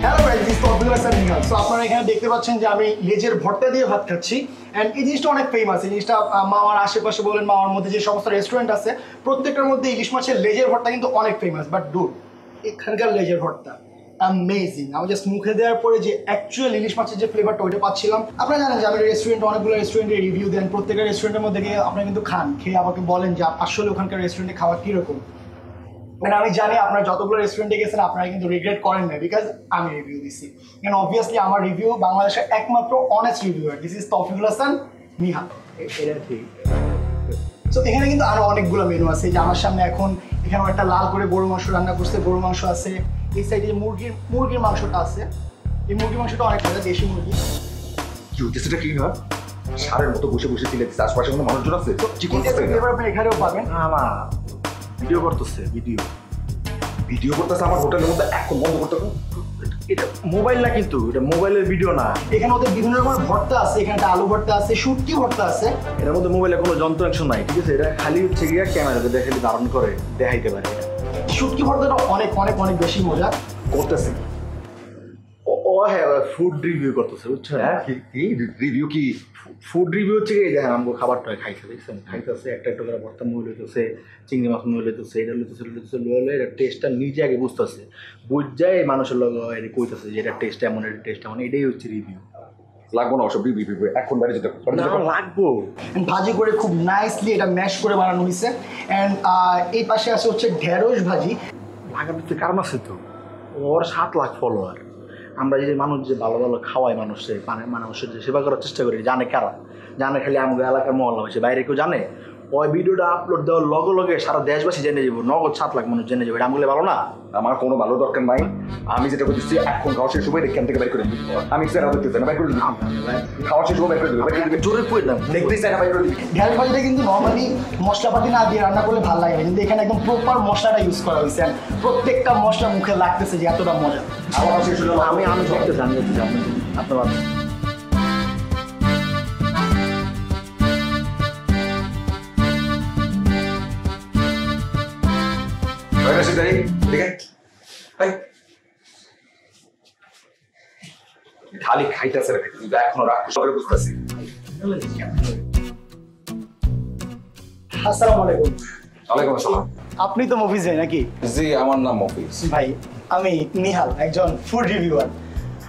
hello guys, this is Abdullah Samin Khan. So আপনারা এখানে দেখতে পাচ্ছেন যে আমি লেজের ভর্তা দিয়ে ভাত খাচ্ছি, এন্ড এই জিনিসটা অনেক ফেমাস। এই জিনিসটা মামার আশেপাশে বলেন, মামার মধ্যে যে সমস্ত রেস্টুরেন্ট আছে প্রত্যেকটার মধ্যে ইলিশ মাছের লেজের ভর্তা কিন্তু অনেক ফেমাস। বাট ডুড, এখানকার লেজের ভর্তা অ্যামেজিং। আমি জাস্ট মুখে দেওয়ার পরে যে অ্যাকচুয়াল ইলিশ মাছের যে ফ্লেভারটা ওইটা পাচ্ছিলাম। আপনারা জানেন যে আমি রেস্টুরেন্টে অনেকগুলো রেস্টুরেন্টে রিভিউ দেন, প্রত্যেকটা রেস্টুরেন্টের মধ্যে গিয়ে আপনারা কিন্তু খান, খেয়ে আমাকে বলেন যে আসলে ওখানকার রেস্টুরেন্টে খাওয়া কীরকম। মানে আমি জানি আপনারা যতগুলো রেস্টুরেন্টে গেছেন আপনারা কিন্তু রিগ্রেট করেন না, বিকজ আমি রিভিউ দিচ্ছি। কারণ অবভিয়াসলি আমার রিভিউ বাংলাদেশের একমাত্র honest reviewer, this is Taufiqul Hasan Nihal. এটা ঠিক। সো এখানে কিন্তু আরও অনেকগুলো মেনু আছে, যে আমার সামনে এখন এখানেও একটা লাল করে গরু মাংস রান্না করছে, গরু মাংস আছে। এই সাইডে যে মুরগির মাংসটা আছে, এই মুরগির মাংসটা অনেক মজা, দেশি মুরগি। কি হচ্ছে সেটা কি হয়? সারের মতো বসে বসে দিলে আশপাশে কোনো মানুষজন আছে? কি করতেছে? এবার আপনি এখানেও পাবেন। আমার ভিডিও করতেছে, ভিডিও করতেছে আমার হোটেলের মধ্যে, এখন বন্ধ করতে হবে। এটা মোবাইল না, কিন্তু এটা মোবাইলের ভিডিও না। এখানে ওদের বিভিন্ন রকমের ভর্তা আছে, এখানে একটা আলু ভর্তা আছে, শুটকি ভর্তা আছে। এটার মধ্যে মোবাইলে কোনো যন্ত্রাংশ নাই, ঠিক আছে? এটা খালি হচ্ছে গিয়ে ক্যামেরাতে দেখে ধারণ করে দেখাইতে পারে। শুটকি ভর্তাটা অনেক অনেক অনেক বেশি মজা করতেছে। ও হ্যাঁ, ফুড রিভিউ করতেছে, বুঝছেন? রিভিউ কি? ফুড রিভিউ হচ্ছে এই দেখেন আমাকে খাবারটা খাইছে, দেখছেন? খাইতেছে একটা একটা করে ভর্তা মূল হইতেছে, চিংড়ি মাছ মূল হইতেছে, এটা লইতেছে লইলে এটা টেস্টটা নিজে আগে বুঝতেছে, বুঝাই মানুষের লগে এটা কইতেছে যে এটা টেস্ট এমন, এটা টেস্ট এমন, এটাই হচ্ছে রিভিউ। লাগবো না ওসব রিভিউ, এখন বাইরে যেতে লাগবো। ভাজি করে খুব নাইসলি এটা ম্যাশ করে বানানো হয়েছে। অ্যান্ড এই পাশে আছে হচ্ছে ঢেঁড়স ভাজি। লাগার ভিতরে কারণ আছে তো, ওর 7 লাখ ফলোয়ার। আমরা যে মানুষ যে ভালো ভালো খাওয়াই মানুষের, মানে মানুষের যে সেবা করার চেষ্টা করি, জানে কারা? জানে খালি আমাদের এলাকার মহল্লা হয়েছে, বাইরে কেউ জানে? ওই ভিডিওটা আপলোড দেওয়ার লগে লগে সারা দেশবাসী জেনে যাবো, নগদ 7 লাখ মানুষ জেনে যাবে। এটা আমগুলো ভালো না? আমার কোনো ভালো দরকার নাই। আমি যেটা করতেছি এখন খাওয়া শেষ হবে এখান থেকে বের করে দিবি। আমি সেটা দেখতেছি না, বের করে দিবি। খাওয়া শেষ হবে বের করে দিবি। জোরে পড়ে না দেখতেছি না, বের করে দিবি। ঢেঁড়স ভাজিটা কিন্তু নর্মালি মশলাপাতি না দিয়ে রান্না করলে ভালো লাগে না, কিন্তু এখানে একদম প্রপার মশলাটা ইউজ করা হয়েছে। প্রত্যেকটা মশলা মুখে লাগতেছে যে এতটা মজা। আমার শেষ হলো। আমি দেখতেছি, আমি দেখতেছি আপনার খালি খাইতেছে এখনো রাগ করে বুঝতেছি। আসসালামু আলাইকুম। ওয়ালাইকুম আসসালাম। আপনি তো মফিজ ভাই নাকি? জি, আমার নাম মফিজ। ভাই আমি নিহাল, একজন ফুড রিভিউয়ার।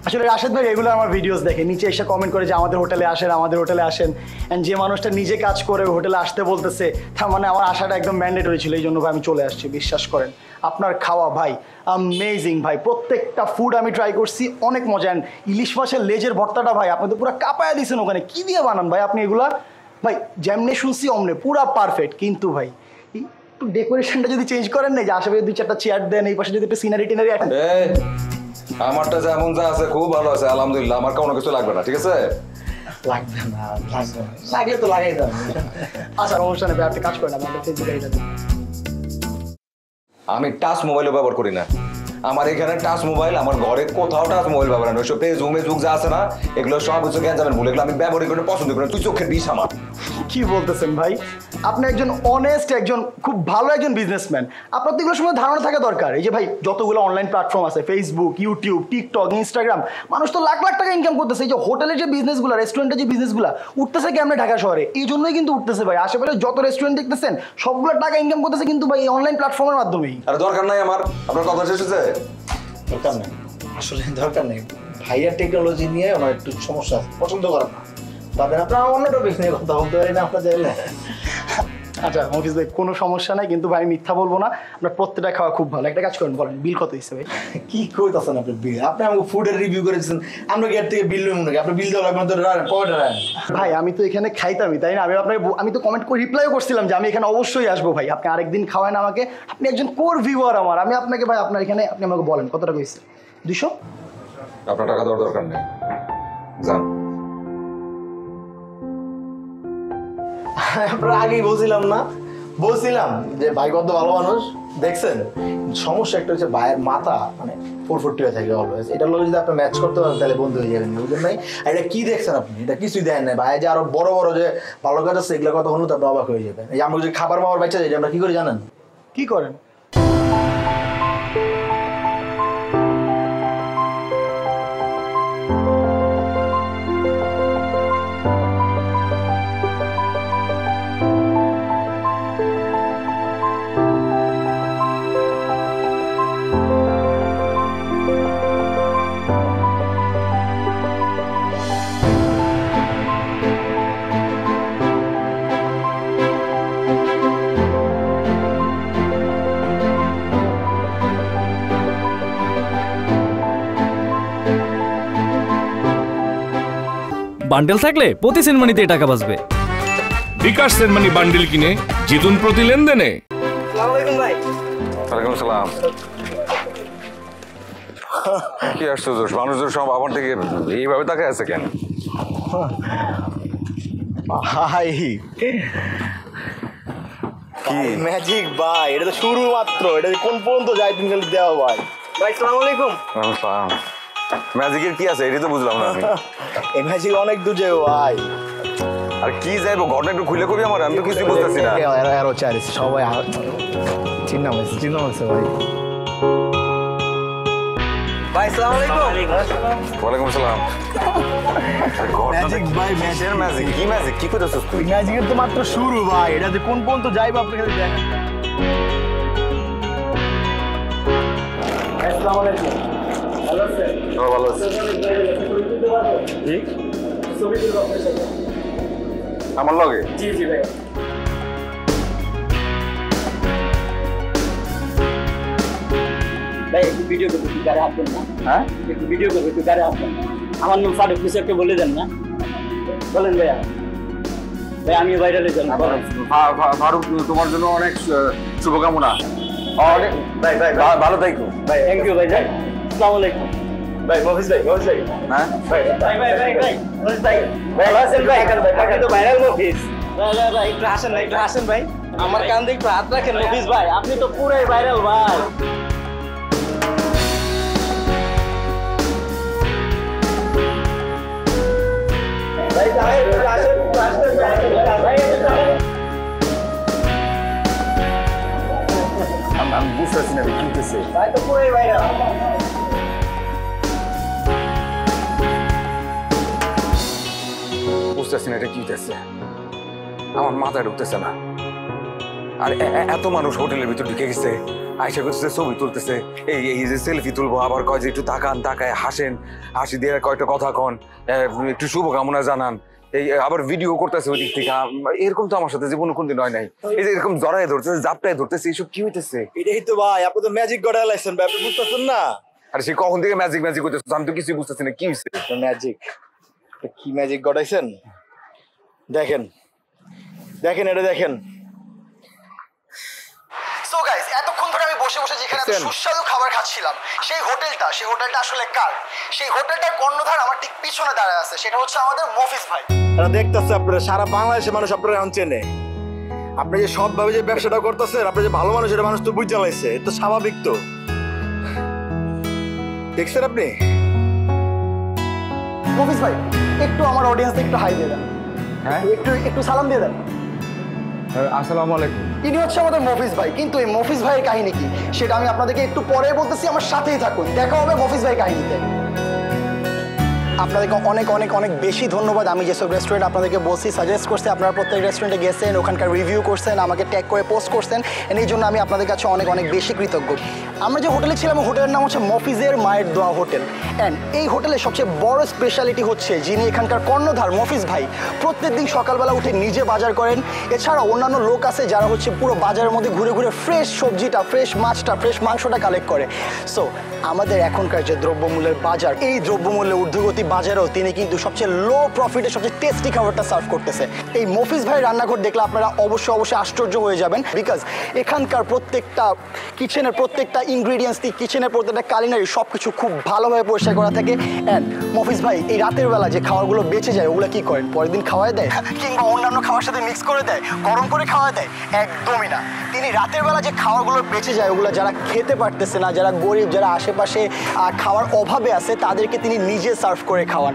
আসলে রাশেদ ভাই রেগুলার আমার ভিডিওস দেখে, নিচে এসে কমেন্ট করে যে আমাদের হোটেলে আসেন, আমাদের হোটেলে আসেন। অ্যান্ড যে মানুষটা নিজে কাজ করে হোটেলে আসতে বলতেছে, তার মানে আমার আসাটা একদম ম্যান্ডেটরি ছিল, এই জন্য ভাই আমি চলে আসছি। বিশ্বাস করেন আপনার খাওয়া ভাই অ্যামেজিং ভাই, প্রত্যেকটা ফুড আমি ট্রাই করছি, অনেক মজা। অ্যান্ড ইলিশ মাছের লেজের ভর্তাটা ভাই আপনি তো পুরো কাঁপায়া দিয়েছেন। ওখানে কী দিয়ে বানান ভাই আপনি এগুলা? ভাই যেমনে শুনছি অমনে পুরা পারফেক্ট, কিন্তু ভাই একটু ডেকোরেশনটা যদি চেঞ্জ করেন না, যে আশেপাশে 2-4টা চেয়ার দেন, এই পাশে যদি একটু সিনারি টিনারি। আমারটা যেমন যা আছে খুব ভালো আছে আলহামদুলিল্লাহ, আমার কোনো কিছু লাগবে না, ঠিক আছে? লাগবে না, লাগলে তো লাগাই দাও। আচ্ছা সমস্যা নেই, আপনি কাজ করেন, আমাদের ফেসবুকে এটা দিন। আমি টাচ মোবাইলও ব্যবহার করি না। আমার এখানে টাচ মোবাইল, আমার ঘরে কোথাও টাচ মোবাইল ব্যবহার না। ওইসব ফেসবুক যা আছে না, এগুলো সব হচ্ছে জ্ঞান ভুল, এগুলো আমি ব্যবহার করে পছন্দ করি না। তুই চোখের বিষ আমার। কি বলতেছেন ভাই? আপনি একজন অনেস্ট, একজন খুব ভালো একজন বিজনেসম্যান, আপনার তো এগুলোর সময় ধারণা থাকা দরকার। এই যে ভাই যতগুলো অনলাইন প্ল্যাটফর্ম আছে, ফেসবুক, ইউটিউব, টিকটক, ইনস্টাগ্রাম, মানুষ তো লাখ লাখ টাকা ইনকাম করতেছে। এই যে হোটেলের যে বিজনেসগুলো, রেস্টুরেন্টের যে বিজনেসগুলো উঠতেছে কেমনে ঢাকা শহরে, এই জন্যই কিন্তু উঠতেছে ভাই। আশেপাশে যত রেস্টুরেন্ট দেখতেছেন সবগুলো টাকা ইনকাম করতেছে কিন্তু ভাই এই অনলাইন প্ল্যাটফর্মের মাধ্যমেই। আর দরকার নাই আমার, আপনার কথা শেষ হয়েছে? দরকার নেই, আসলে দরকার নেই। ভাইয়ার টেকনোলজি নিয়ে আমার একটু সমস্যা আছে, পছন্দ করেন না। তাদের আপনার অন্য টপিক নিয়ে কথা বলতে পারি না আপনার চাইলে। আচ্ছা মফিজ ভাই কোনো সমস্যা নাই, কিন্তু ভাই মিথ্যা বলবো না, আপনার প্রত্যেকটা খাওয়া খুব ভালো। একটা কাজ করেন, বলেন বিল কত হিসেবে? কি কইতাছেন আপনি? বিল আপনি আমাকে ফুডের রিভিউ করেছেন, আমরা কি এর থেকে বিল নেব নাকি? আপনি বিল দেওয়া লাগবে তো পকেটে। ভাই আমি তো এখানে খাইতামই, তাই না? আমি তো কমেন্ট করে রিপ্লাইও করছিলাম যে আমি এখানে অবশ্যই আসবো ভাই, আপনি আরেকদিন খাওয়ান আমাকে। আপনি একজন কোর ভিউয়ার আমার, আমি আপনাকে ভাই আপনার এখানে আপনি আমাকে বলেন কত টাকা হয়েছে? 200? আপনার টাকা দেওয়ার দরকার নেই, যান। আমরা আগেই বলছিলাম না, বলছিলাম যে ভাই কত ভালো মানুষ, দেখছেন? সমস্যা একটা হচ্ছে ভাইয়ের মাথা মানে 440 হয়ে থাকে অলওয়েজ। এটা লোক যদি আপনি ম্যাচ করতে পারেন তাহলে বন্ধু হয়ে যাবেন, বুঝলেন নাই? আর এটা কি দেখছেন আপনি? এটা কিছুই দেন নাই ভাই, যে আরো বড় বড় যে ভালো কাজ আছে এগুলো কথা হলো তো আপনি অবাক হয়ে যাবেন। এই আমরা যদি খাবার মাবার বাচ্চা যাই, আমরা কি করে জানেন? কি করেন? বান্ডেল থাকলে প্রতি সেনমানিতে টাকা বাঁচবে। বিকাশ সেনমানি বান্ডিল কিনে জিতুন প্রতি লেনদেনে। ওয়ালাইকুম আসসালাম। কি আশ্চর্য, মানুষজন সব আমার থেকে এইভাবে তাকায় আছে কেন? ভাই কি ম্যাজিক ভাই, এটা তো শুরু মাত্র, এটা কোন পর্যন্ত যায় তুমি খালি দেওয়া ভাই। ভাই আসসালামু আলাইকুম। ম্যাজিকের কি আছে এটা তো বুঝলাম না আমি। এই ম্যাজিক অনেক দূর যাবে ভাই। আর কি যাইবো, ঘটনা একটু খুলে কবি আমার, আমি তো কিছু বুঝতেছি না। আরো চাইছে সবাই চিন্তা হয়েছে ভাই। ভাই আসসালামু আলাইকুম। ওয়ালাইকুম আসসালাম। ম্যাজিক ভাই, ম্যাজিক ম্যাজিক কি ম্যাজিক কি করতেছিস তুই? ম্যাজিকের তো মাত্র শুরু ভাই, এটা যে কোন পর্যন্ত যাইবো আপনি খালি দেখেন। আসসালামু আলাইকুম। ভালো আছেন? ভালো আছি। ঠিক ছবি তুলবো আপনার সাথে। আমার লগে? জি জি ভাই। ভাই একটু ভিডিও করতে, তুই গাড়ি আসবেন না? হ্যাঁ একটু ভিডিও করতে, তুই গাড়ি আসবেন না? আমার নাম ফারুক, কিছু বলে দেন না, বলেন ভাইয়া। ভাই আমি ভাইরালে যান। ফারুক, তোমার জন্য অনেক শুভকামনা। অনেক ভাই ভাই ভালো থাকো ভাই। থ্যাংক ইউ ভাই। আসসালামু আলাইকুম ভাই। মফিজ ভাই, মফিজ ভাই। হ্যাঁ ভাই ভাই ভাই ভাই ভাই মফিজ ভাই। ভালো আছেন ভাই? আপনি তো ভাইরাল মফিজ। ভাই ভাই ভাই একটু হাসেন না, একটু হাসেন ভাই। আমার কান দিয়ে একটু হাত রাখেন মফিজ ভাই, আপনি তো পুরাই ভাইরাল ভাই। ভাই ভাই হাসেন, হাসেন ভাই। আমি বুঝতেছি না কি হইতেছে। ভাই তো পুরাই ভাইরাল। বুঝতেছি না এটা কি হইতেছে, আমার মাথায় ঢুকতেছে না। আর এত মানুষ হোটেলের ভিতর ঢুকে গেছে, আয়সা করতেছে, ছবি তুলতেছে, এই যে সেলফি তুলবো, আবার কয় যে একটু তাকান, তাকায় হাসেন, হাসি দিয়ে কয়টা কথা কন, একটু শুভকামনা জানান, এই আবার ভিডিও করতেছে ওই দিক থেকে। এরকম তো আমার সাথে জীবনে কোনদিন হয় নাই। এই যে এরকম জড়ায় ধরতেছে, জাপটায় ধরতেছে, এইসব কি হইতেছে? এটাই তো ভাই, আপনি তো ম্যাজিক গড়ায় লাগছেন ভাই, আপনি বুঝতেছেন না? আর সে কখন থেকে ম্যাজিক ম্যাজিক করতেছে, আমি তো কিছুই বুঝতেছি না কি হয়েছে। ম্যাজিক কি ম্যাজিক গড়াইছেন? দেখেন দেখেন, এটা দেখেন। সো গাইস, এতক্ষণ ধরে আমি বসে বসে যেখানে সুস্বাদু খাবার খাচ্ছিলাম, সেই হোটেলটা আসলে কার? সেই হোটেলটার কর্ণধার আমার ঠিক পিছনে দাঁড়ায় আছে, সেটা হচ্ছে আমাদের মফিজ ভাই। এটা দেখতেছে আপনারা, সারা বাংলাদেশের মানুষ আপনারা এখন চেনে। আপনি যে সৎভাবে যে ব্যবসাটা করতেছেন, আপনি যে ভালো মানুষ, এটা মানুষ তো বুঝতে লাইছে, এটা তো স্বাভাবিক। তো দেখছেন আপনি? মফিজ ভাই একটু আমার অডিয়েন্সে একটু হাই দিয়ে দেন। হ্যাঁ একটু সালাম দিয়ে দেন। আসসালামু আলাইকুম। ইনি হচ্ছে আমাদের মফিজ ভাই, কিন্তু এই মফিজ ভাইয়ের কাহিনী কি সেটা আমি আপনাদেরকে একটু পরে বলতেছি, আমার সাথেই থাকুন, দেখা হবে মফিজ ভাইয়ের কাহিনীতে। আপনাদেরকে অনেক অনেক অনেক বেশি ধন্যবাদ। আমি যেসব রেস্টুরেন্ট আপনাদেরকে বলছি, সাজেস্ট করছি, আপনারা প্রত্যেক রেস্টুরেন্টে গেছেন, ওখানকার রিভিউ করছেন, আমাকে ট্যাগ করে পোস্ট করছেন, এই জন্য আমি আপনাদের কাছে অনেক অনেক বেশি কৃতজ্ঞ। আমরা যে হোটেলে ছিলাম, হোটেলের নাম হচ্ছে মফিজের মায়ের দোয়া হোটেল। অ্যান্ড এই হোটেলের সবচেয়ে বড় স্পেশালিটি হচ্ছে, যিনি এখানকার কর্ণধার মফিজ ভাই, প্রত্যেকদিন সকালবেলা উঠে নিজে বাজার করেন। এছাড়া অন্যান্য লোক আছে যারা হচ্ছে পুরো বাজারের মধ্যে ঘুরে ঘুরে ফ্রেশ সবজিটা, ফ্রেশ মাছটা, ফ্রেশ মাংসটা কালেক্ট করে। সো আমাদের এখনকার যে দ্রব্যমূল্যের বাজার, এই দ্রব্যমূল্যের ঊর্ধ্বগতি বাজারেও তিনি কিন্তু সবচেয়ে লো প্রফিটে সবচেয়ে টেস্টি খাবারটা সার্ভ করতেছে। এই মফিজ ভাই রান্নাঘর দেখলে আপনারা অবশ্যই আশ্চর্য হয়ে যাবেন, বিকজ এখানকার প্রত্যেকটা কিচেনের প্রত্যেকটা ইনগ্রিডিয়েন্টস, কিচেনের প্রত্যেকটা কালিনারি সব কিছু খুব ভালোভাবে পরিষ্কার করা থাকে। অ্যান্ড মফিজ ভাই এই রাতের বেলা যে খাবারগুলো বেঁচে যায়, ওগুলো কি করেন? পরের দিন খাওয়ায় দেয়, কিংবা অন্যান্য খাওয়ার সাথে মিক্স করে দেয়, গরম করে খাওয়া দেয়? একদমই না। তিনি রাতের বেলা যে খাবারগুলো বেঁচে যায়, ওগুলো যারা খেতে পারতেছে না, যারা গরিব, যারা আশেপাশে খাওয়ার অভাবে আছে, তাদেরকে তিনি নিজে সার্ভ করে খাওয়ান।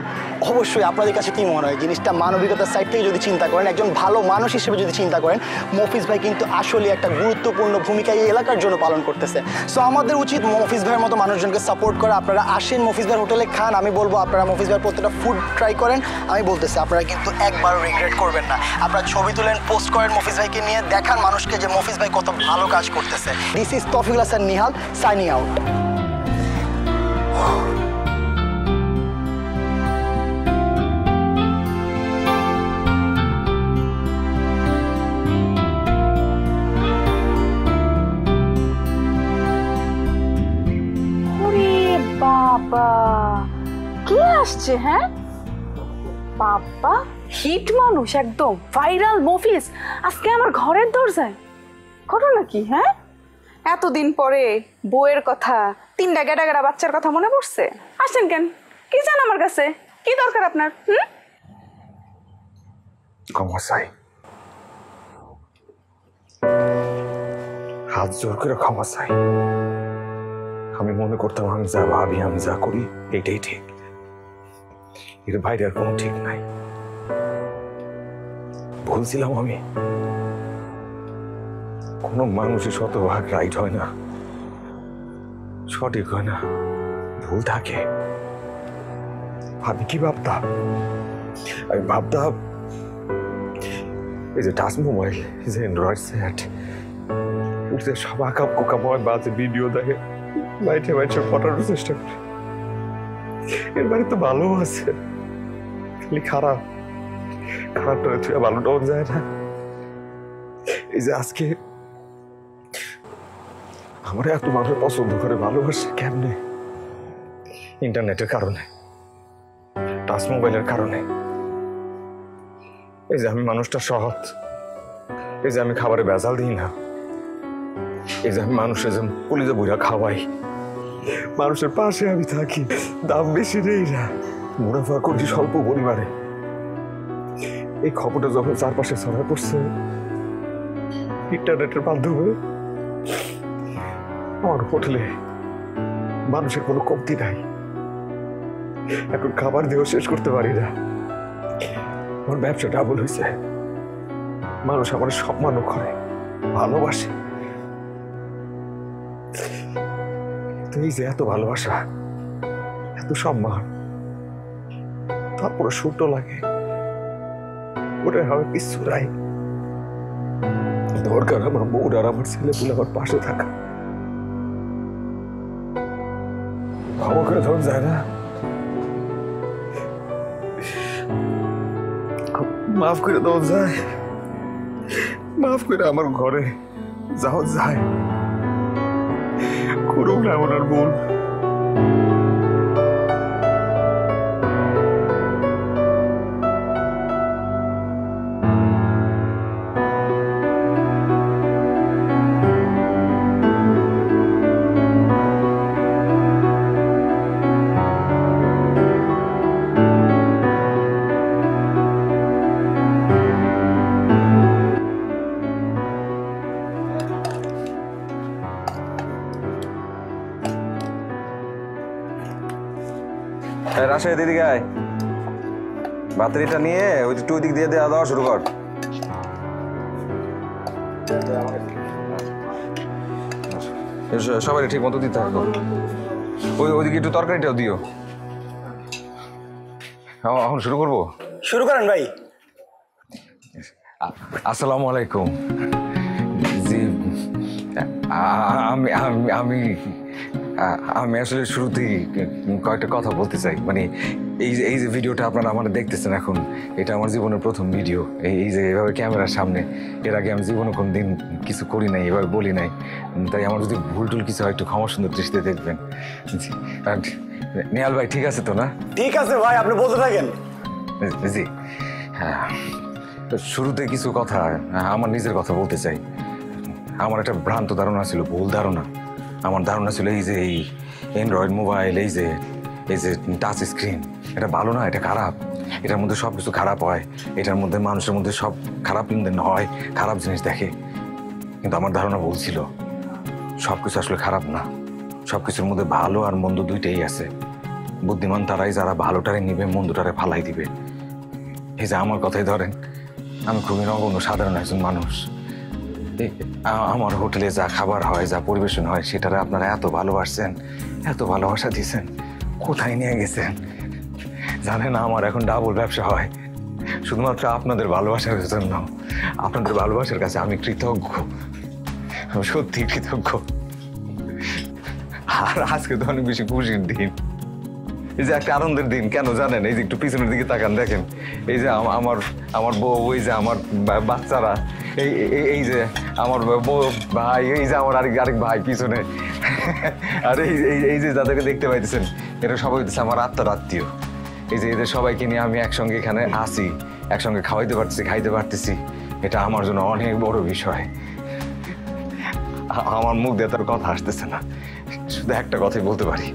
অবশ্যই আপনাদের কাছে কি মনে হয় জিনিসটা মানবিকতার সাইড থেকে যদি চিন্তা করেন, একজন ভালো মানুষ হিসেবে যদি চিন্তা করেন, মফিজ ভাই কিন্তু আসলে একটা গুরুত্বপূর্ণ ভূমিকা এই এলাকার জন্য পালন করতেছে। সো আমাদের উচিত মফিজ ভাইয়ের মতো মানুষজনকে সাপোর্ট করা। আপনারা আসেন মফিজ ভাইয়ের হোটেলে খান, আমি বলবো আপনারা মফিজ ভাইয়ের প্রত্যেকটা ফুড ট্রাই করেন। আমি বলতেছি আপনারা কিন্তু একবারও রিগ্রেট করবেন না। আপনারা ছবি তুলেন, পোস্ট করেন মফিজ ভাইকে নিয়ে, দেখান মানুষকে যে মফিজ ভাই কত ভালো কাজ করতেছে। This is Taufiqul Hasan Nihal, signing out. বাবা কে আসছে? হ্যাঁ বাবা হিট মানুষ, একদম ভাইরাল মফিস, আজকে আমার ঘরের দরজায়। ঘটনা কি? হ্যাঁ, এতদিন পরে বউয়ের কথা, 3টা গেডা বাচ্চার কথা মনে পড়ছে? আসেন কেন? কি চান আমার কাছে? কি দরকার আপনার? ক্ষমা চাই, হাত জোর করে ক্ষমা চাই। আমি মনে করতাম আমি যা ভাবি, আমি যা করি এটাই ঠিক, এর বাইরে আর কোনো ঠিক নাই। বলছিলাম আমি, কোনো মানুষের শতভাগ রাইট হয় না, সঠিক হয় না, ভুল থাকে। আমি কি ভাবতাম? আমি ভাবতাম এই যে টাচ মোবাইল, এই যে অ্যান্ড্রয়েড সেট, সব আঁকা কোকা ময় বাজে ভিডিও দেখে, বাইটে বাইটে পটানোর চেষ্টা করে। এর বাড়ি তো ভালো আছে, খালি খারাপ, খারাপটা তুই ভালোটাও যায় না। এই যে আজকে আমার এত মানুষ পছন্দ করে, ভালোবাসে কেমনে? ইন্টারনেটের কারণে, টাচ মোবাইলের কারণে। এই যে আমি মানুষটা সহজ, এই যে আমি খাবারে ভেজাল দিই না, এই যে আমি মানুষের যে কলিজা বইরা খাওয়াই, মানুষের পাশে আমি থাকি, দাম বেশি নেই না, মুনাফা করি স্বল্প পরিবারে। এই খবরটা যখন চারপাশে ছড়া পড়ছে ইন্টারনেটের মাধ্যমে, আমার হোটেলে মানুষের কোনো কমতি নাই। এখন খাবার দিয়েও শেষ করতে পারি না। আমার ব্যবসা ডাবল হয়েছে, মানুষ আমার সম্মানও করে, ভালোবাসে। তুই যে এত ভালোবাসা, এত সম্মান, তারপরে সুটো লাগে, ওটা হবে কিছু নাই। দরকার আমার বউর আর আমার ছেলে পুলে আমার পাশে থাকা। ক্ষমা করে ধরুন যায় না, মাফ করে দেওয়া যায়, মাফ করে আমার ঘরে যাওয়া যায়, করুক না ওনার বোন। রাশে দিদিকে আয়, বাতারিটা নিয়ে ওই একটু দিক দিয়ে দেওয়া দেওয়া শুরু কর। সবাই ঠিক মতো দিতে থাকো। ওইদিকে একটু তরকারিটাও দিও। এখন শুরু করবো? শুরু করেন ভাই। আসসালামু আলাইকুম। জি, আমি আমি আমি আমি আসলে শুরুতেই কয়েকটা কথা বলতে চাই। মানে এই যে ভিডিওটা আপনারা আমার দেখতেছেন এখন, এটা আমার জীবনের প্রথম ভিডিও। এই যে এভাবে ক্যামেরার সামনে, এর আগে আমি জীবনে কোনো দিন কিছু করি নাই, এভাবে বলি নাই। তাই আমার যদি ভুল টুল কিছু হয় একটু ক্ষমা সুন্দর দৃষ্টিতে দেখবেন। নেহাল ভাই ঠিক আছে তো? না ঠিক আছে ভাই, আপনি বলতে থাকেন। জি হ্যাঁ, শুরুতে কিছু কথা আমার নিজের কথা বলতে চাই। আমার একটা ভ্রান্ত ধারণা ছিল, ভুল ধারণা। আমার ধারণা ছিল এই যে এই অ্যান্ড্রয়েড মোবাইল, এই যে টাচ স্ক্রিন, এটা ভালো না, এটা খারাপ, এটার মধ্যে সব কিছু খারাপ হয়, এটার মধ্যে মানুষের মধ্যে সব খারাপ লেনদেন হয়, খারাপ জিনিস দেখে। কিন্তু আমার ধারণা ভুল ছিল, সব কিছু আসলে খারাপ না, সব কিছুর মধ্যে ভালো আর মন্দ দুইটাই আছে। বুদ্ধিমান তারাই যারা ভালোটারে নিবে, মন্দটারে ফালাই দিবে। এই যে আমার কথাই ধরেন, আমি খুবই নগণ্য সাধারণ একজন মানুষ। আমার হোটেলে যা খাবার হয়, যা পরিবেশন হয়, সেটারে আপনারা এত ভালোবাসছেন, এত ভালোবাসা দিয়েছেন, কোথায় নিয়ে গেছেন জানেন? আমার এখন ডাবল ব্যবসা হয় শুধুমাত্র আপনাদের ভালোবাসার জন্য। আপনাদের ভালোবাসার কাছে আমি কৃতজ্ঞ, আমি সত্যি কৃতজ্ঞ। আর আজকে তো অনেক বেশি খুশির দিন, এই যে একটা আনন্দের দিন। কেন জানেন? এই যে একটু পিছনের দিকে তাকান, দেখেন এই যে আমার বউ, এই যে আমার বাচ্চারা, এই যে আমার বউ ভাই, এই যে আমার আরেক ভাই পিছনে, আর এই যে যাদেরকে দেখতে পাইতেছেন, এরা সবাই হচ্ছে আমার আত্মার আত্মীয়। এই যে এদের সবাইকে নিয়ে আমি একসঙ্গে এখানে আসি, একসঙ্গে খাইতে পারতেছি, এটা আমার জন্য অনেক বড় বিষয়। আমার মুখ দিয়ে তার কথা আসতেছে না, শুধু একটা কথাই বলতে পারি,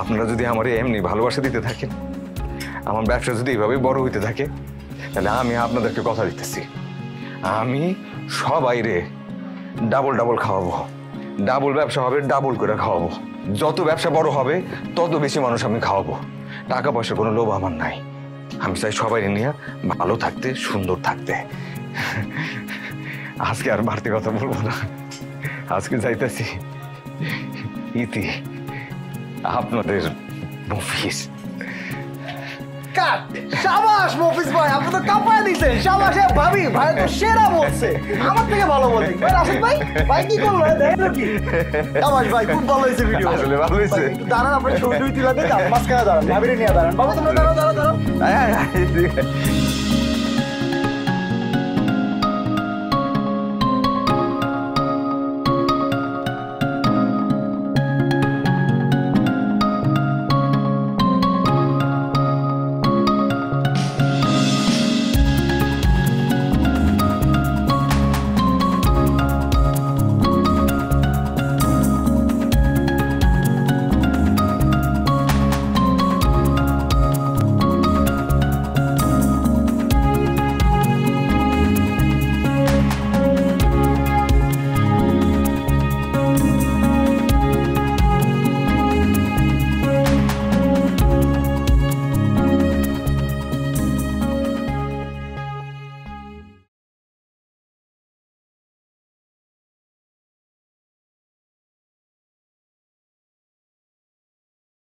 আপনারা যদি আমার এমনি ভালোবাসা দিতে থাকেন, আমার ব্যবসা যদি এইভাবে বড় হইতে থাকে, তাহলে আমি আপনাদেরকে কথা দিতেছি, আমি সবাইরে ডাবল খাওয়াবো। ডাবল ব্যবসা হবে, ডাবল করে খাওয়াবো। যত ব্যবসা বড় হবে তত বেশি মানুষ আমি খাওয়াবো। টাকা পয়সার কোনো লোভ আমার নাই, আমি চাই সবাই নিয়ে ভালো থাকতে, সুন্দর থাকতে। আজকে আর বাড়তি কথা বলবো না, আজকে যাইতেছি ইতি, আপনাদের মফিজ। কাট শাবাশ মফিজ ভাই, আপনি তো কাঁপায় দিয়েছেন। শাবাশ ভাবি, ভাই তো সেরা বলছে, আমার থেকে ভালো বলছে। ভাই রাশেদ ভাই, ভাই কি করলো দেখেন কি? শাবাশ ভাই, খুব ভালো হয়েছে ভিডিও। আসলে ভালো হয়েছে। দাঁড়ান, আপনার ছবি তুই তুলে দেন, মাঝখানে দাঁড়ান, ভাবিরে নিয়ে দাঁড়ান। বাবা তোমরা দাঁড়াও।